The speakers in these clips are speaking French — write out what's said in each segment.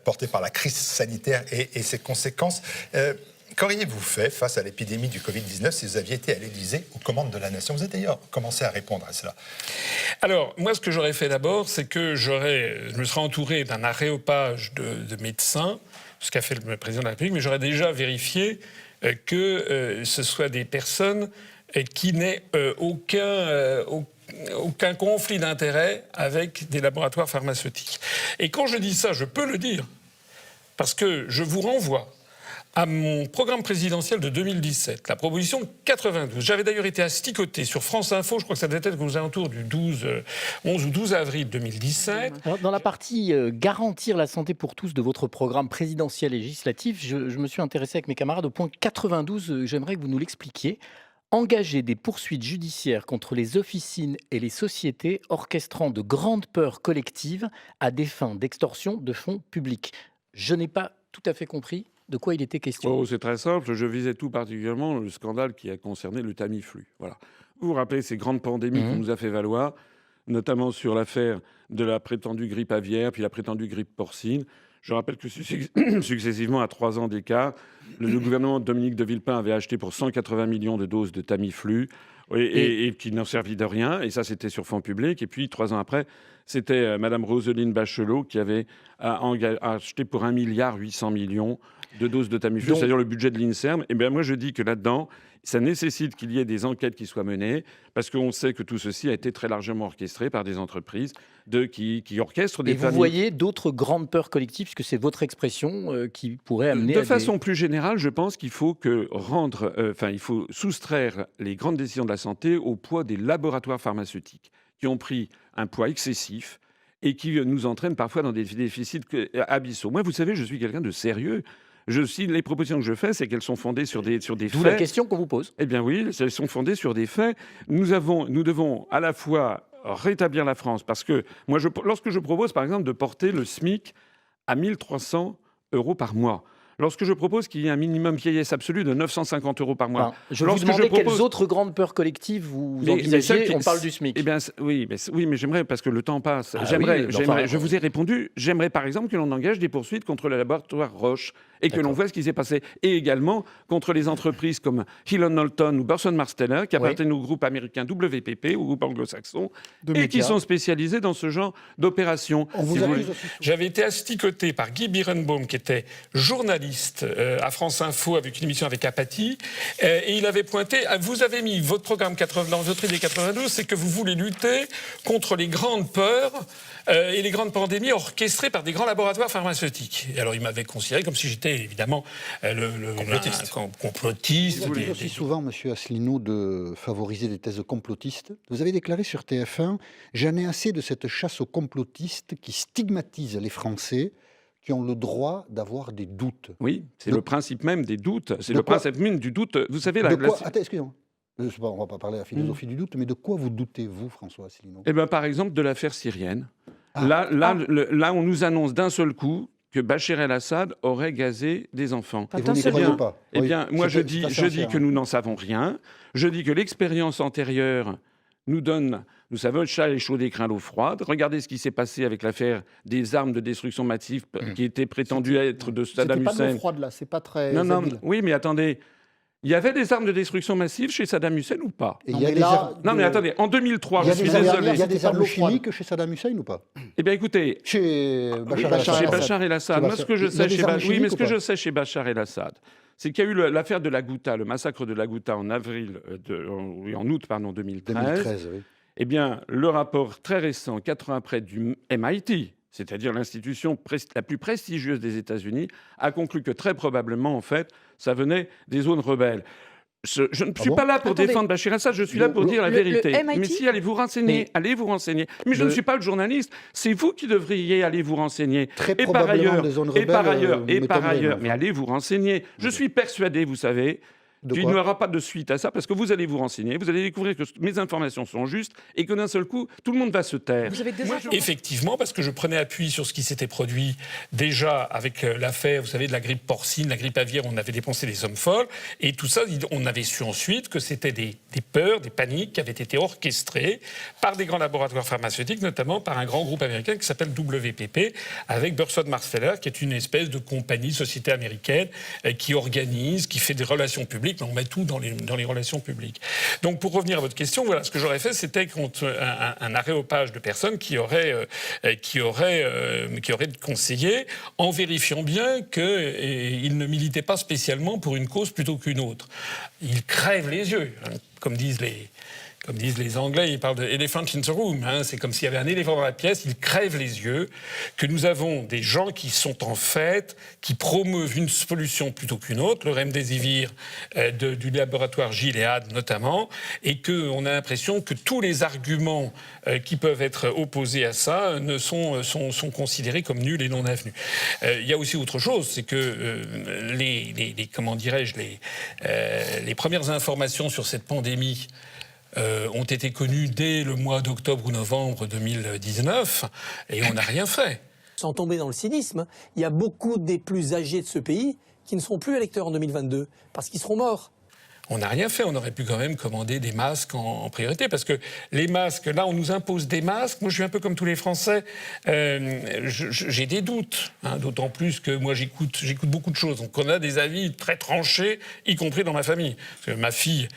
portée par la crise sanitaire et ses conséquences. Qu'auriez-vous fait face à l'épidémie du Covid-19 si vous aviez été à l'Élysée aux commandes de la nation? Vous avez d'ailleurs commencé à répondre à cela. Alors, moi, ce que j'aurais fait d'abord, c'est que je me serais entouré d'un aréopage de médecins, ce qu'a fait le président de la République, mais j'aurais déjà vérifié que ce soit des personnes qui n'aient aucun conflit d'intérêt avec des laboratoires pharmaceutiques. Et quand je dis ça, je peux le dire, parce que je vous renvoie à mon programme présidentiel de 2017, la proposition 92. J'avais d'ailleurs été asticoté sur France Info, je crois que ça devait être aux alentours du 11 ou 12 avril 2017. Alors, dans la partie garantir la santé pour tous de votre programme présidentiel législatif, je me suis intéressé avec mes camarades au point 92, j'aimerais que vous nous l'expliquiez. Engager des poursuites judiciaires contre les officines et les sociétés orchestrant de grandes peurs collectives à des fins d'extorsion de fonds publics. Je n'ai pas tout à fait compris de quoi il était question. Oh, c'est très simple. Je visais tout particulièrement le scandale qui a concerné le Tamiflu. Voilà. Vous vous rappelez ces grandes pandémies qu'on nous a fait valoir, notamment sur l'affaire de la prétendue grippe aviaire, puis la prétendue grippe porcine. Je rappelle que successivement, à 3 ans d'écart, le gouvernement de Dominique de Villepin avait acheté pour 180 millions de doses de Tamiflu et qui n'en servit de rien. Et ça, c'était sur fonds publics. Et puis, 3 ans après, c'était Mme Roselyne Bachelot qui avait acheté pour 1,8 milliard de doses de Tamiflu, c'est-à-dire le budget de l'INSERM. Et bien moi, je dis que là-dedans, ça nécessite qu'il y ait des enquêtes qui soient menées, parce qu'on sait que tout ceci a été très largement orchestré par des entreprises qui orchestrent des familles. Et vous voyez d'autres grandes peurs collectives, puisque c'est votre expression, qui pourrait amener de façon plus générale, je pense qu'il faut il faut soustraire les grandes décisions de la santé au poids des laboratoires pharmaceutiques, qui ont pris un poids excessif et qui nous entraînent parfois dans des déficits abyssaux. Moi, vous savez, je suis quelqu'un de sérieux. Les propositions que je fais, c'est qu'elles sont fondées sur des faits. D'où la question qu'on vous pose. Eh bien oui, elles sont fondées sur des faits. Nous devons à la fois rétablir la France, parce que moi, lorsque je propose, par exemple, de porter le SMIC à 1 300 € par mois, lorsque je propose qu'il y ait un minimum vieillesse absolu de 950 € par mois. Je vous demandais quelles autres grandes peurs collectives vous envisagez. On parle du SMIC. Eh bien, oui, mais j'aimerais, parce que le temps passe, je vous ai répondu, j'aimerais par exemple que l'on engage des poursuites contre le laboratoire Roche et que l'on voit ce qui s'est passé. Et également contre les entreprises comme Hill & Knowlton ou Burson Marsteller, qui appartiennent au groupe américain WPP, au groupe anglo-saxon, et qui sont spécialisés dans ce genre d'opérations. J'avais été asticoté par Guy Birenbaum, qui était journaliste à France Info avec une émission avec Apathy, et il avait pointé, vous avez mis votre programme dans votre idée 92, c'est que vous voulez lutter contre les grandes peurs et les grandes pandémies orchestrées par des grands laboratoires pharmaceutiques. Et alors il m'avait considéré comme si j'étais évidemment complotiste. Vous dites aussi souvent, M. Asselineau, de favoriser des thèses complotistes. Vous avez déclaré sur TF1 « J'en ai assez de cette chasse aux complotistes qui stigmatisent les Français qui ont le droit d'avoir des doutes. » Oui, c'est le principe même des doutes. C'est le principe même du doute. Vous savez, Attends, excusez-moi. On ne va pas parler de la philosophie du doute, mais de quoi vous doutez, vous, François Asselineau? Eh bien, par exemple, de l'affaire syrienne. Là, on nous annonce d'un seul coup que Bachar el-Assad aurait gazé des enfants. Et vous n'y croyez pas? Eh bien, moi, je dis que nous n'en savons rien. Je dis que l'expérience antérieure nous donne... Nous savons, le chat est chaud et craint l'eau froide. Regardez ce qui s'est passé avec l'affaire des armes de destruction massive qui étaient prétendues être de Saddam Hussein. C'est pas de l'eau froide, là. C'est pas très... Non, oui, mais attendez... Il y avait des armes de destruction massive chez Saddam Hussein ou pas? Non, mais attendez, en 2003, je suis désolé. Il y a des armes chimiques chez Saddam Hussein ou pas? Eh bien, écoutez, chez Bachar el-Assad. Moi, ce que je sais chez Bachar el-Assad, c'est qu'il y a eu l'affaire de la Ghouta, le massacre de la Ghouta en août 2013. Oui. Eh bien, le rapport très récent, 4 ans après, du MIT, c'est-à-dire l'institution la plus prestigieuse des États-Unis, a conclu que très probablement, en fait, ça venait des zones rebelles. Je ne suis pas là pour défendre Bachar el-Assad, je suis là pour dire la vérité. Mais si, allez vous renseigner. Mais je ne suis pas le journaliste, c'est vous qui devriez aller vous renseigner. Et par ailleurs, mais allez vous renseigner. Je suis persuadé, vous savez, De Il quoi n'y aura pas de suite à ça parce que vous allez vous renseigner, vous allez découvrir que mes informations sont justes et que d'un seul coup, tout le monde va se taire. Vous avez des informations ? Effectivement, parce que je prenais appui sur ce qui s'était produit déjà avec l'affaire, vous savez, de la grippe porcine, la grippe aviaire, on avait dépensé des sommes folles, et tout ça, on avait su ensuite que c'était des peurs, des paniques qui avaient été orchestrées par des grands laboratoires pharmaceutiques, notamment par un grand groupe américain qui s'appelle WPP, avec Burson Marsteller, qui est une espèce de compagnie, société américaine, qui organise, qui fait des relations publiques, mais on met tout dans les relations publiques. Donc, pour revenir à votre question, voilà, ce que j'aurais fait, c'était un aréopage de personnes qui auraient conseillé, en vérifiant bien qu'ils ne militaient pas spécialement pour une cause plutôt qu'une autre. Ils crèvent les yeux, hein, comme disent les Anglais, ils parlent de elephant in the room. Hein, c'est comme s'il y avait un éléphant dans la pièce, ils crèvent les yeux, que nous avons des gens qui sont en fait, qui promeuvent une solution plutôt qu'une autre, le remdesivir du laboratoire Gilead notamment, et qu'on a l'impression que tous les arguments qui peuvent être opposés à ça sont considérés comme nuls et non avenus. Il y a aussi autre chose, c'est que les premières informations sur cette pandémie ont été connus dès le mois d'octobre ou novembre 2019 et on n'a rien fait. Sans tomber dans le cynisme, il y a beaucoup des plus âgés de ce pays qui ne seront plus électeurs en 2022 parce qu'ils seront morts. On n'a rien fait, on aurait pu quand même commander des masques en priorité, parce que les masques, là on nous impose des masques, moi je suis un peu comme tous les Français, j'ai des doutes, hein, d'autant plus que moi j'écoute beaucoup de choses, donc on a des avis très tranchés, y compris dans ma famille. Parce que ma fille,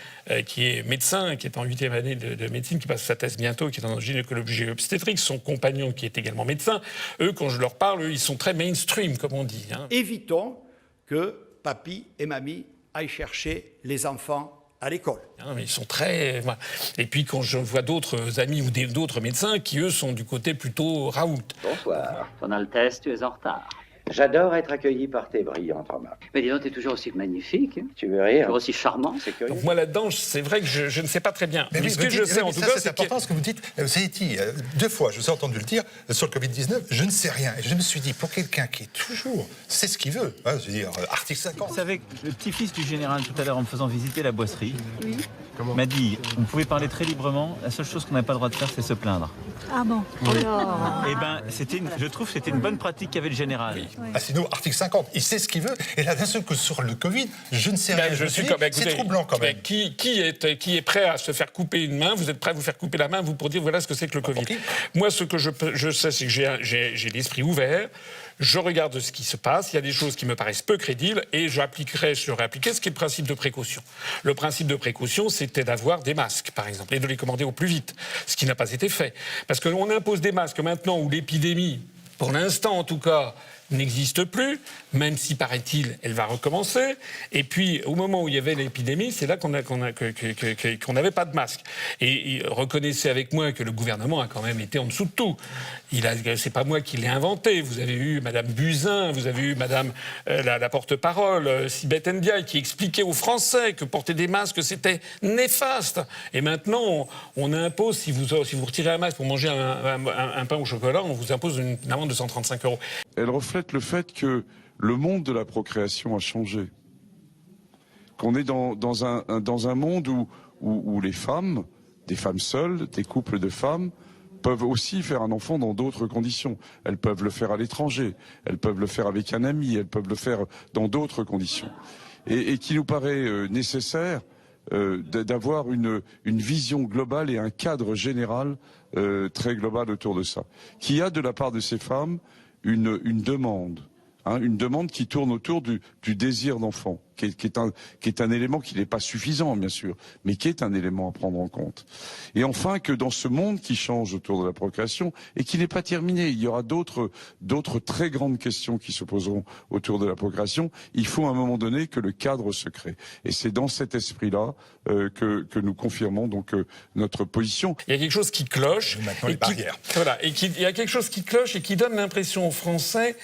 qui est médecin, qui est en 8e année de médecine, qui passe sa thèse bientôt, qui est en gynécologie et obstétrique, son compagnon qui est également médecin, eux quand je leur parle, eux, ils sont très mainstream comme on dit. Hein. Évitons que papy et mamie aillent chercher les enfants à l'école. Non, mais ils sont très... Et puis quand je vois d'autres amis ou d'autres médecins qui, eux, sont du côté plutôt Raoult. Bonsoir. Son Altesse, tu es en retard. J'adore être accueilli par tes brillantes remarques. Mais dis donc, t'es toujours aussi magnifique. Tu veux rire? Toujours aussi charmant. C'est curieux. Donc moi là-dedans, c'est vrai que je ne sais pas très bien. Mais ce que je sais en tout cas, c'est important ce que vous dites. Vous avez dit 2 fois, je vous ai entendu le dire, sur le Covid-19, je ne sais rien. Et je me suis dit, pour quelqu'un qui est toujours, c'est ce qu'il veut, hein, je veux dire, article 50. Vous savez, le petit-fils du général, tout à l'heure, en me faisant visiter la boisserie, m'a dit, on pouvait parler très librement, la seule chose qu'on n'a pas le droit de faire, c'est se plaindre. Ah bon? Oui. Et ben, je trouve que c'était une bonne pratique qu'avait le général. Oui. Ah, sinon, article 50, il sait ce qu'il veut. Et là, d'un seul coup, sur le Covid, je ne sais rien. C'est troublant quand même. Qui est prêt à se faire couper une main? Vous êtes prêt à vous faire couper la main, vous, pour dire voilà ce que c'est que le Covid? Moi, ce que je sais, c'est que j'ai l'esprit ouvert. Je regarde ce qui se passe, il y a des choses qui me paraissent peu crédibles et je réappliquerai ce qui est le principe de précaution. Le principe de précaution, c'était d'avoir des masques, par exemple, et de les commander au plus vite, ce qui n'a pas été fait. Parce qu'on impose des masques maintenant où l'épidémie, pour l'instant en tout cas, n'existe plus, même si, paraît-il, elle va recommencer. Et puis, au moment où il y avait l'épidémie, c'est là qu'on n'avait pas de masque. Et reconnaissez avec moi que le gouvernement a quand même été en dessous de tout. C'est pas moi qui l'ai inventé. Vous avez eu Madame Buzyn, vous avez eu Madame la porte-parole, Sibeth Ndiaye, qui expliquait aux Français que porter des masques, c'était néfaste. Et maintenant, on impose, si vous retirez un masque pour manger un pain au chocolat, on vous impose une amende de 135 €. Elle reflète le fait que le monde de la procréation a changé. Qu'on est dans un monde où les femmes, des femmes seules, des couples de femmes, peuvent aussi faire un enfant dans d'autres conditions. Elles peuvent le faire à l'étranger, elles peuvent le faire avec un ami, elles peuvent le faire dans d'autres conditions. Et qui nous paraît nécessaire d'avoir une vision globale et un cadre général très global autour de ça. Qui a de la part de ces femmes une demande, une demande qui tourne autour du désir d'enfant, qui est un élément qui n'est pas suffisant, bien sûr, mais qui est un élément à prendre en compte. Et enfin, que dans ce monde qui change autour de la procréation, et qui n'est pas terminé, il y aura d'autres très grandes questions qui se poseront autour de la procréation, il faut à un moment donné que le cadre se crée. Et c'est dans cet esprit-là que nous confirmons donc notre position. Il y a quelque chose qui cloche. Maintenant, les barrières. Voilà, il y a quelque chose qui cloche et qui donne l'impression aux Français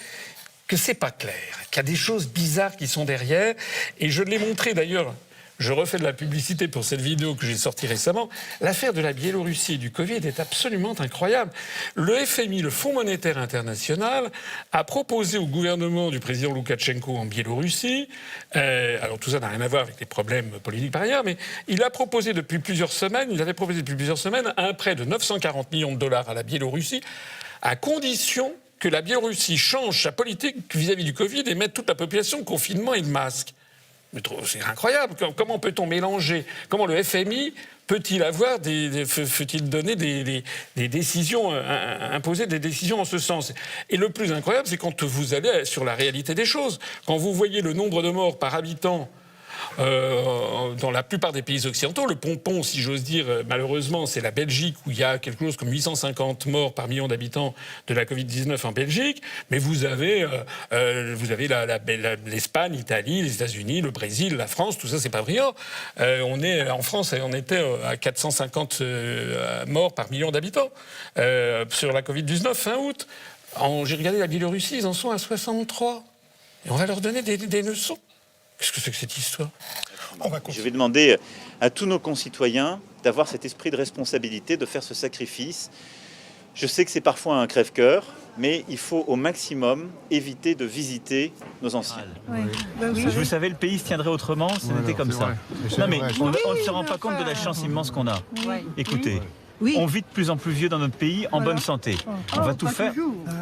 que c'est pas clair, qu'il y a des choses bizarres qui sont derrière. Et je l'ai montré d'ailleurs je refais de la publicité pour cette vidéo que j'ai sortie récemment, l'affaire de la Biélorussie et du Covid est absolument incroyable. Le FMI, le Fonds monétaire international, a proposé au gouvernement du président Loukachenko en Biélorussie, alors tout ça n'a rien à voir avec les problèmes politiques par ailleurs, mais il avait proposé depuis plusieurs semaines un prêt de 940 millions de dollars à la Biélorussie, à condition que la Biélorussie change sa politique vis-à-vis du Covid et mette toute la population en confinement et de masque. C'est incroyable. Comment peut-on mélanger? Comment le FMI peut-il donner des décisions, imposer des décisions en ce sens? Et le plus incroyable, c'est quand vous allez sur la réalité des choses. Quand vous voyez le nombre de morts par habitant dans la plupart des pays occidentaux, le pompon, si j'ose dire, malheureusement, c'est la Belgique où il y a quelque chose comme 850 morts par million d'habitants de la Covid-19 en Belgique, mais vous avez l'Espagne, l'Italie, les États-Unis, le Brésil, la France, tout ça, c'est pas brillant. En France, on était à 450 morts par million d'habitants sur la Covid-19 fin août. J'ai regardé la Biélorussie, ils en sont à 63. Et on va leur donner des leçons. Qu'est-ce que c'est que cette histoire? Je vais demander à tous nos concitoyens d'avoir cet esprit de responsabilité, de faire ce sacrifice. Je sais que c'est parfois un crève-cœur, mais il faut au maximum éviter de visiter nos anciens. Vous savez, le pays se tiendrait autrement si on était comme ça. Non mais on ne se rend pas compte de la chance immense qu'on a. Écoutez. On vit de plus en plus vieux dans notre pays en bonne santé. On va tout faire.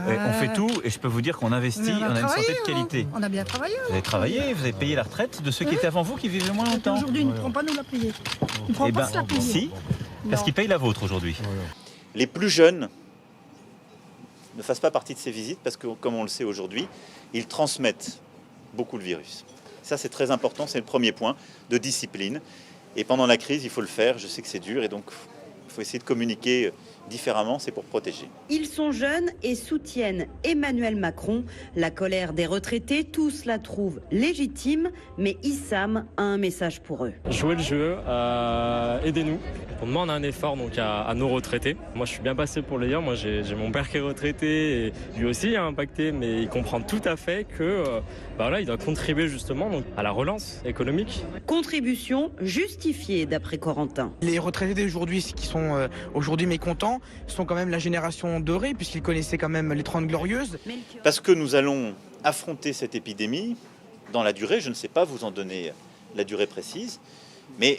On fait tout et je peux vous dire qu'on investit, on a une santé de qualité. On a bien travaillé. Vous avez travaillé, vous avez payé la retraite de ceux qui étaient avant vous, qui vivaient moins longtemps. Aujourd'hui, ils ne pourront pas nous la payer. Ils ne pourront pas se la payer. Si, parce qu'ils payent la vôtre aujourd'hui. Les plus jeunes ne fassent pas partie de ces visites parce que, comme on le sait aujourd'hui, ils transmettent beaucoup le virus. Ça, c'est très important, c'est le premier point de discipline. Et pendant la crise, il faut le faire. Je sais que c'est dur et donc il faut essayer de communiquer différemment, c'est pour protéger. Ils sont jeunes et soutiennent Emmanuel Macron. La colère des retraités, tous la trouvent légitime, mais Issam a un message pour eux. Jouez le jeu, aidez-nous. On demande un effort donc à nos retraités. Moi, je suis bien passé pour le dire. Moi, j'ai mon père qui est retraité et lui aussi il a impacté, mais il comprend tout à fait que il doit contribuer justement donc, à la relance économique. Contribution justifiée d'après Corentin. Les retraités d'aujourd'hui qui sont aujourd'hui mécontents sont quand même la génération dorée puisqu'ils connaissaient quand même les 30 Glorieuses. Parce que nous allons affronter cette épidémie dans la durée, je ne sais pas vous en donner la durée précise, mais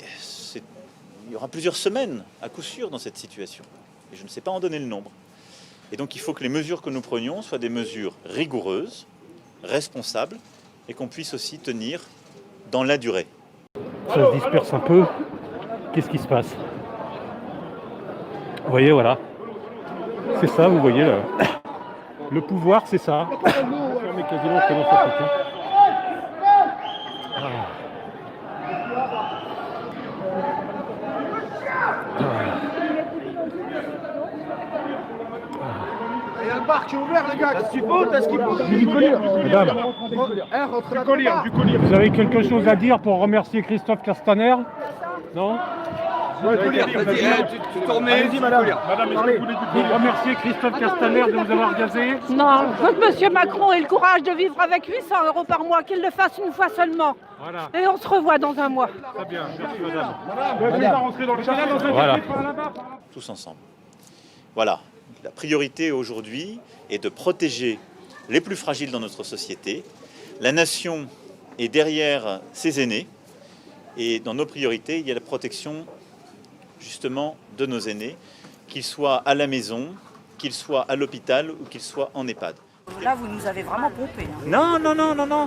il y aura plusieurs semaines à coup sûr dans cette situation. Et je ne sais pas en donner le nombre. Et donc il faut que les mesures que nous prenions soient des mesures rigoureuses, responsables, et qu'on puisse aussi tenir dans la durée. Ça se disperse un peu. Qu'est-ce qui se passe? Vous voyez, voilà. C'est ça, vous voyez, là. Le pouvoir, c'est ça. Mais quasiment comment ça fait. Il y a le bar qui est ouvert, les gars. Qu'est-ce qu'il faut? Qu'est-ce qu'il faut? Du collier. Vous avez quelque chose à dire pour remercier Christophe Castaner? Non? Tu tournes. Allez-y, madame. Vous remerciez Christophe Castaner de vous avoir gazé? Non, je veux que M. Macron ait le courage de vivre avec 800 € par mois, qu'il le fasse une fois seulement. Voilà. Et on se revoit dans un mois. Très bien, merci madame. Voilà. Tous ensemble. Voilà. La priorité aujourd'hui est de protéger les plus fragiles dans notre société. La nation est derrière ses aînés. Et dans nos priorités, il y a la protection justement de nos aînés, qu'ils soient à la maison, qu'ils soient à l'hôpital ou qu'ils soient en EHPAD. Là, vous nous avez vraiment pompé. Non,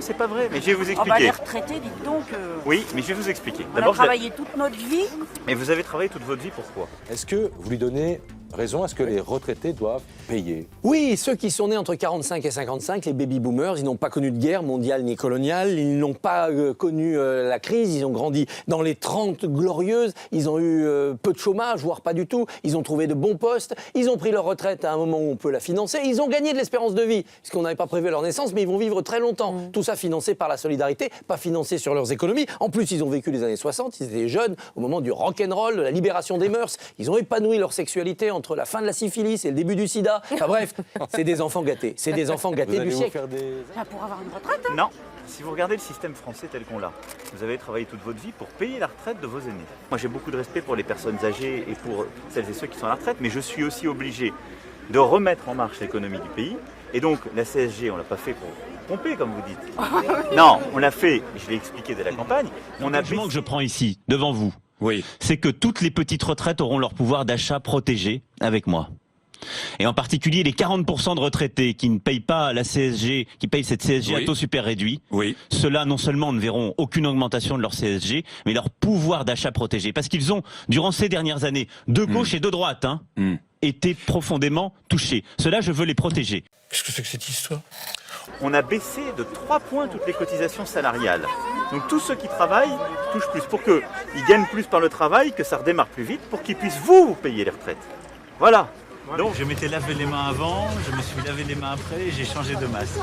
c'est pas vrai. Mais je vais vous expliquer. Les retraités, dites donc. Oui, mais je vais vous expliquer. On a travaillé toute notre vie. Mais vous avez travaillé toute votre vie, pourquoi? Est-ce que vous lui donnez raison? Est-ce que les retraités doivent payer? Oui, ceux qui sont nés entre 45 et 55, les baby-boomers, ils n'ont pas connu de guerre mondiale ni coloniale, ils n'ont pas connu la crise, ils ont grandi dans les 30 glorieuses, ils ont eu peu de chômage, voire pas du tout, ils ont trouvé de bons postes, ils ont pris leur retraite à un moment où on peut la financer, ils ont gagné de l'espérance de vie, parce qu'on n'avait pas prévu leur naissance, mais ils vont vivre très longtemps. Tout ça financé par la solidarité, pas financé sur leurs économies. En plus, ils ont vécu les années 60, ils étaient jeunes au moment du rock'n'roll, de la libération des mœurs, ils ont épanoui leur sexualité entre la fin de la syphilis et le début du sida. Enfin bref, c'est des enfants gâtés. C'est des enfants gâtés du siècle. Pour avoir une retraite, hein? Non. Si vous regardez le système français tel qu'on l'a, vous avez travaillé toute votre vie pour payer la retraite de vos aînés. Moi j'ai beaucoup de respect pour les personnes âgées et pour celles et ceux qui sont à la retraite, mais je suis aussi obligé de remettre en marche l'économie du pays. Et donc la CSG, on ne l'a pas fait pour pomper comme vous dites. Non, on l'a fait, je l'ai expliqué dès la campagne. L'engagement que je prends ici, devant vous, c'est que toutes les petites retraites auront leur pouvoir d'achat protégé avec moi. Et en particulier les 40% de retraités qui ne payent pas la CSG, qui payent cette CSG à taux super réduit, ceux-là non seulement ne verront aucune augmentation de leur CSG, mais leur pouvoir d'achat protégé. Parce qu'ils ont, durant ces dernières années, de gauche et de droite, été profondément touchés. Ceux-là, je veux les protéger. Qu'est-ce que c'est que cette histoire ? On a baissé de 3 points toutes les cotisations salariales. Donc tous ceux qui travaillent touchent plus pour qu'ils gagnent plus par le travail, que ça redémarre plus vite, pour qu'ils puissent vous payer les retraites. Voilà. Donc, je m'étais lavé les mains avant, je me suis lavé les mains après et j'ai changé de masque.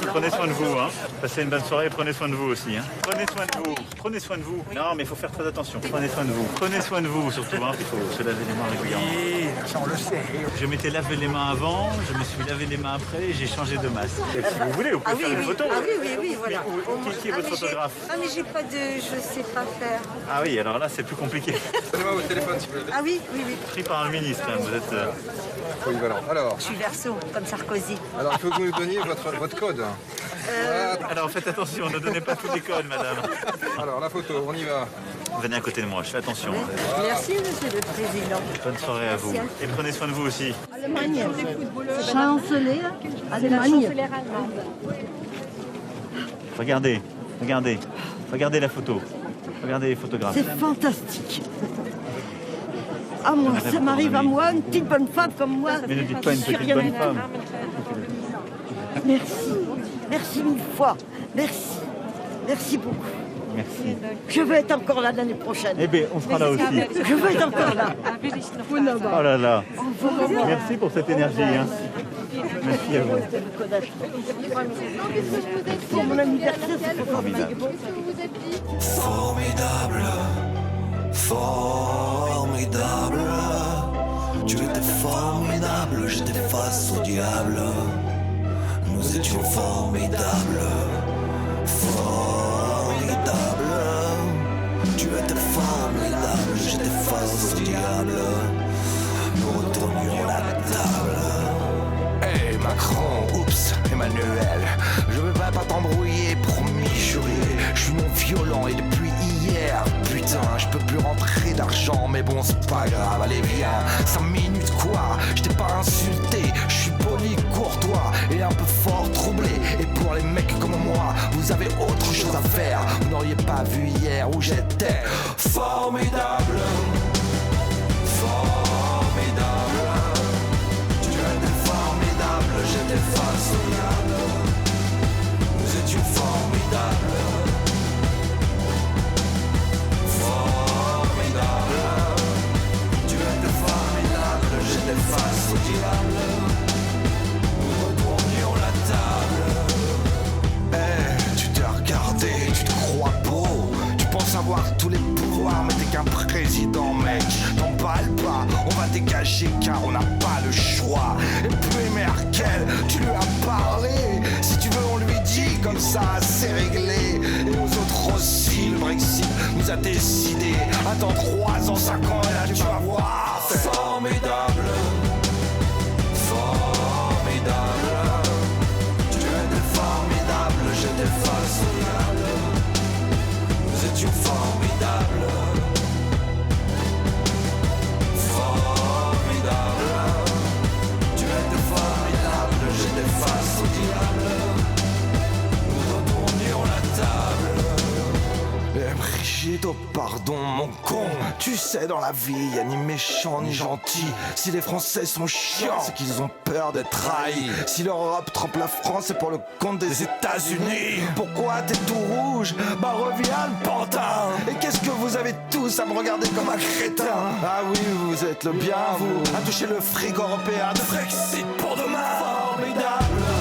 Prenez soin de vous, Passez une bonne soirée, prenez soin de vous aussi, Prenez soin de vous, prenez soin de vous. Non, mais il faut faire très attention. Prenez soin de vous. Prenez soin de vous surtout, Il faut se laver les mains régulièrement. Oui, ça on le sait. Je m'étais lavé les mains avant, je me suis lavé les mains après et j'ai changé de masque. Et si vous voulez, vous pouvez faire une photo. Ah oui, voilà. Qui est votre photographe? Ah mais j'ai pas de... je sais pas faire. Ah oui, alors là c'est plus compliqué. Donnez-moi votre téléphone s'il vous plaît. Ah oui. Pris par un ministre, vous êtes... Polyvalent. Alors. Je suis verso, comme Sarkozy. Alors, il faut que vous nous donniez votre code. Alors, faites attention, ne donnez pas tous les codes, madame. Alors, la photo, on y va. Venez à côté de moi, je fais attention. Merci, monsieur le président. Bonne soirée à vous. Et prenez soin de vous aussi. Allemagne. Chancelée, Allemagne. Regardez la photo. Regardez les photographes. C'est fantastique. Ah moi, ça m'arrive à moi, une petite bonne femme comme moi. Mais ne dites pas une petite bonne femme. Merci mille fois. Merci beaucoup. Merci. Je veux être encore là l'année prochaine. Eh bien, on sera là aussi. Je veux être encore là. Oh là là. Merci pour cette énergie. Merci à vous. Pour mon anniversaire, c'est formidable. Formidable, tu étais formidable, j'étais face au diable. Nous étions formidables, tu étais formidable, j'étais face au diable. Nous retournions la table. Hey Macron, oups, Emmanuel, je vais pas t'embrouiller, promis juré. Je suis non violent et depuis hier, putain, je peux plus rentrer d'argent, mais bon c'est pas grave, allez viens, 5 minutes quoi, je t'ai pas insulté, je suis poli, courtois et un peu fort troublé. Et pour les mecs comme moi, vous avez autre chose à faire, vous n'auriez pas vu hier où j'étais. Formidable, tu étais formidable, j'étais face au diable. Nous étions formidables. J'étais face au diable. Nous retournions la table. Eh, tu t'es regardé, tu te crois beau. Tu penses avoir tous les pouvoirs, mais t'es qu'un président, mec. T'emballes pas, on va dégager car on n'a pas le choix. Et puis Merkel, tu lui as parlé. Si tu veux, on lui dit comme ça, c'est réglé. Et aux autres aussi, le Brexit nous a décidé. Attends 3 ans, 5 ans, et là tu vas voir. Formidable. Tu étais formidable, j'étais face au diable. Nous étions formidables. Tu étais formidable, j'étais face au diable. Nous retournions la table. Brigitte, oh pardon mon con. Tu sais dans la vie y'a ni méchant ni gentil. Si les Français sont chiants, c'est qu'ils ont peur d'être trahis. Si l'Europe trempe la France, c'est pour le compte des États-Unis. Pourquoi t'es tout rouge? Bah reviens le pantin. Et qu'est-ce que vous avez tous à me regarder comme un crétin? Ah oui, vous êtes le bien, vous, à toucher le fric européen de Brexit pour demain. Formidable.